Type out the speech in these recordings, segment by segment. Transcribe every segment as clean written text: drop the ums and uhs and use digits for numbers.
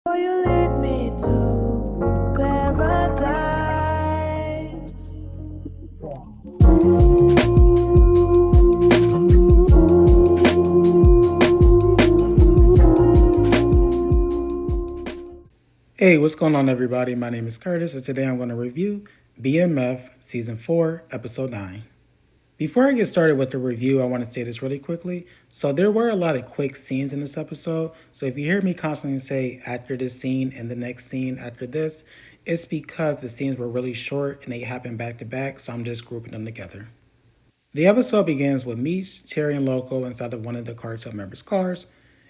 Will you lead me to paradise? Hey, what's going on, everybody? My name is Curtis, and today I'm going to review BMF Season 4, Episode 9. Before I get started with the review, I want to say this really quickly. So there were a lot of quick scenes in this episode. So if you hear me constantly say after this scene and the next scene after this, it's because the scenes were really short and they happened back to back, so I'm just grouping them together. The episode begins with Meech, Terry, and Loco inside of one of the cartel members' cars.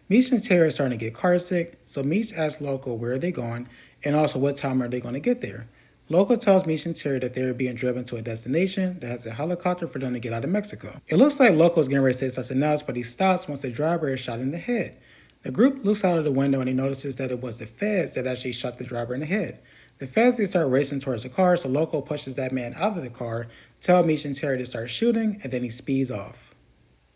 Meech and Terry are starting to get car sick, so Meech asks Loco where are they going and also what time are they going to get there. Loco tells Meech and Terry that they are being driven to a destination that has a helicopter for them to get out of Mexico. It looks like Loco is getting ready to say something else, but he stops once the driver is shot in the head. The group looks out of the window and he notices that it was the feds that actually shot the driver in the head. The feds, they start racing towards the car, so Loco pushes that man out of the car, tells Meech and Terry to start shooting, and then he speeds off.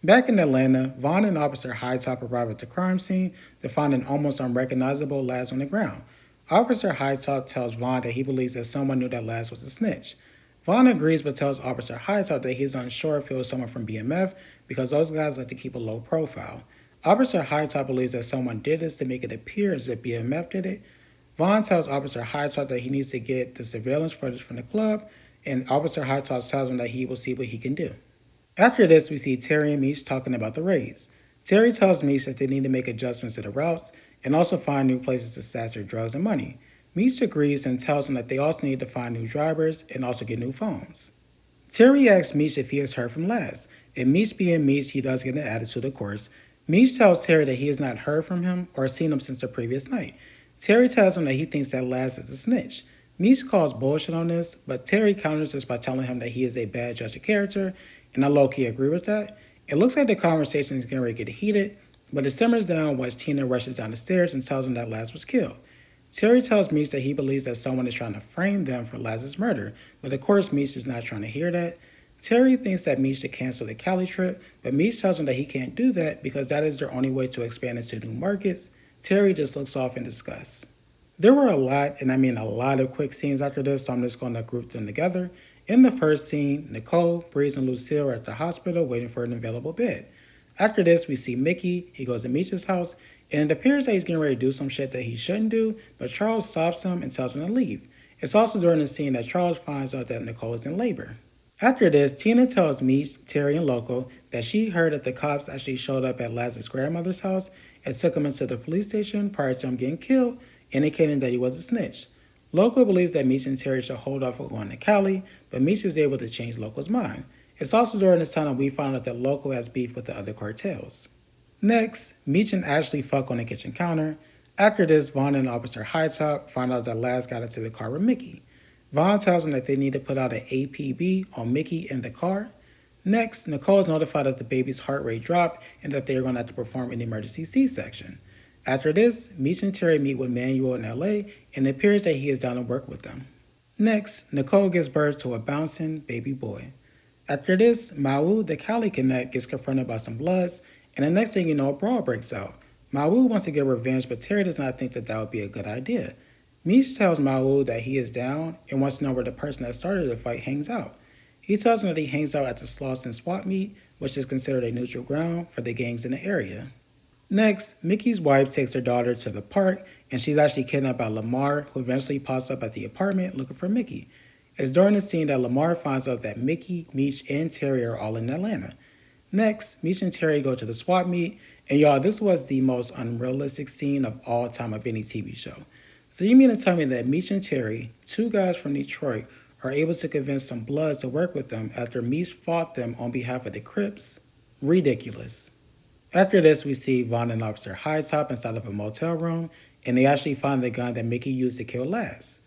Back in Atlanta, Vaughn and Officer Hightop arrive at the crime scene to find an almost unrecognizable Laz on the ground. Officer Hightop tells Vaughn that he believes that someone knew that Laz was a snitch. Vaughn agrees but tells Officer Hightop that he's unsure if it was someone from BMF because those guys like to keep a low profile. Officer Hightop believes that someone did this to make it appear as if BMF did it. Vaughn tells Officer Hightop that he needs to get the surveillance footage from the club, and Officer Hightop tells him that he will see what he can do. After this, we see Terry and Meech talking about the raids. Terry tells Meech that they need to make adjustments to the routes and also find new places to stash their drugs and money. Meech agrees and tells him that they also need to find new drivers and also get new phones. Terry asks Meech if he has heard from Laz, and Meech being Meech, he does get an attitude, of course. Meech tells Terry that he has not heard from him or seen him since the previous night. Terry tells him that he thinks that Laz is a snitch. Meech calls bullshit on this, but Terry counters this by telling him that he is a bad judge of character, and I low-key agree with that. It looks like the conversation is getting ready to get heated, but it simmers down once Tina rushes down the stairs and tells him that Laz was killed. Terry tells Meech that he believes that someone is trying to frame them for Laz's murder, but of course Meech is not trying to hear that. Terry thinks that Meech should cancel the Cali trip, but Meech tells him that he can't do that because that is their only way to expand into new markets. Terry just looks off in disgust. There were a lot, and I mean a lot of quick scenes after this, so I'm just going to group them together. In the first scene, Nicole, Breeze, and Lucille are at the hospital waiting for an available bed. After this, we see Mickey. He goes to Meech's house, and it appears that he's getting ready to do some shit that he shouldn't do, but Charles stops him and tells him to leave. It's also during this scene that Charles finds out that Nicole is in labor. After this, Tina tells Meech, Terry, and Loco that she heard that the cops actually showed up at Laz's grandmother's house and took him into the police station prior to him getting killed, indicating that he was a snitch. Loco believes that Meech and Terry should hold off on going to Cali, but Meech is able to change Loco's mind. It's also during this time that we find out that Loco has beef with the other cartels. Next, Meech and Ashley fuck on the kitchen counter. After this, Vaughn and Officer Hightop find out that Laz got into the car with Mickey. Vaughn tells them that they need to put out an APB on Mickey in the car. Next, Nicole is notified that the baby's heart rate dropped and that they are going to have to perform an emergency C-section. After this, Meech and Terry meet with Manuel in LA, and it appears that he is down to work with them. Next, Nicole gives birth to a bouncing baby boy. After this, Mawu, the Cali Connect, gets confronted by some Bloods, and the next thing you know, a brawl breaks out. Mawu wants to get revenge, but Terry does not think that that would be a good idea. Meech tells Mawu that he is down and wants to know where the person that started the fight hangs out. He tells him that he hangs out at the Slauson swap meet, which is considered a neutral ground for the gangs in the area. Next, Mickey's wife takes her daughter to the park, and she's actually kidnapped by Lamar, who eventually pops up at the apartment looking for Mickey. It's during the scene that Lamar finds out that Mickey, Meech, and Terry are all in Atlanta. Next, Meech and Terry go to the swap meet, and y'all, this was the most unrealistic scene of all time of any TV show. So you mean to tell me that Meech and Terry, two guys from Detroit, are able to convince some Bloods to work with them after Meech fought them on behalf of the Crips? Ridiculous. After this, we see Vaughn and Officer Hightop inside of a motel room, and they actually find the gun that Mickey used to kill Laz.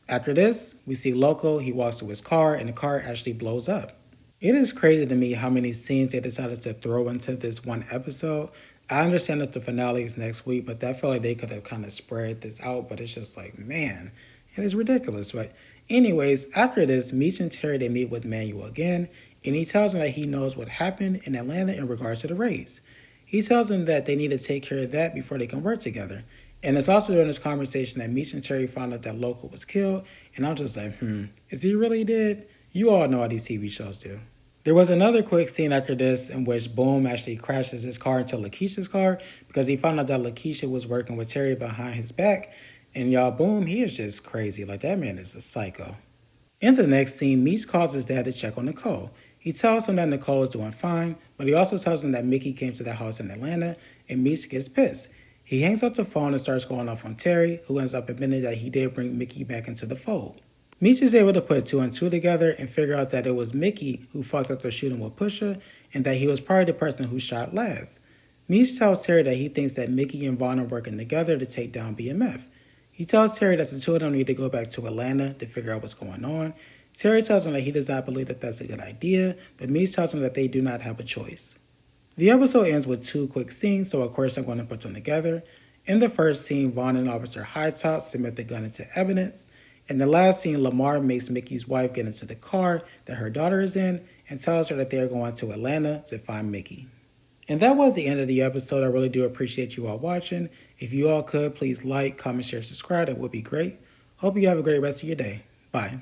After this, we see Loco. He walks to his car, and the car actually blows up. It is crazy to me how many scenes they decided to throw into this one episode. I understand that the finale is next week, but that felt like they could have kind of spread this out, but it's just like, man, it is ridiculous, right? Anyways, after this, Meech and Terry, they meet with Manuel again, and he tells them that he knows what happened in Atlanta in regards to the raids. He tells them that they need to take care of that before they can work together. And it's also during this conversation that Meech and Terry found out that Local was killed. And I'm just like, is he really dead? You all know how these TV shows do. There was another quick scene after this in which Boom actually crashes his car into Lakeisha's car because he found out that Lakeisha was working with Terry behind his back. And y'all, Boom, he is just crazy. Like, that man is a psycho. In the next scene, Meech calls his dad to check on Nicole. He tells him that Nicole is doing fine, but he also tells him that Mickey came to the house in Atlanta, and Meech gets pissed. He hangs up the phone and starts going off on Terry, who ends up admitting that he did bring Mickey back into the fold. Meech is able to put two and two together and figure out that it was Mickey who fucked up the shooting with Pusha, and that he was probably the person who shot last. Meech tells Terry that he thinks that Mickey and Vaughn are working together to take down BMF. He tells Terry that the two of them need to go back to Atlanta to figure out what's going on. Terry tells him that he does not believe that that's a good idea, but Meech tells him that they do not have a choice. The episode ends with two quick scenes, so of course I'm going to put them together. In the first scene, Vaughn and Officer Hightop submit the gun into evidence. In the last scene, Lamar makes Mickey's wife get into the car that her daughter is in and tells her that they are going to Atlanta to find Mickey. And that was the end of the episode. I really do appreciate you all watching. If you all could, please like, comment, share, subscribe. That would be great. Hope you have a great rest of your day. Bye.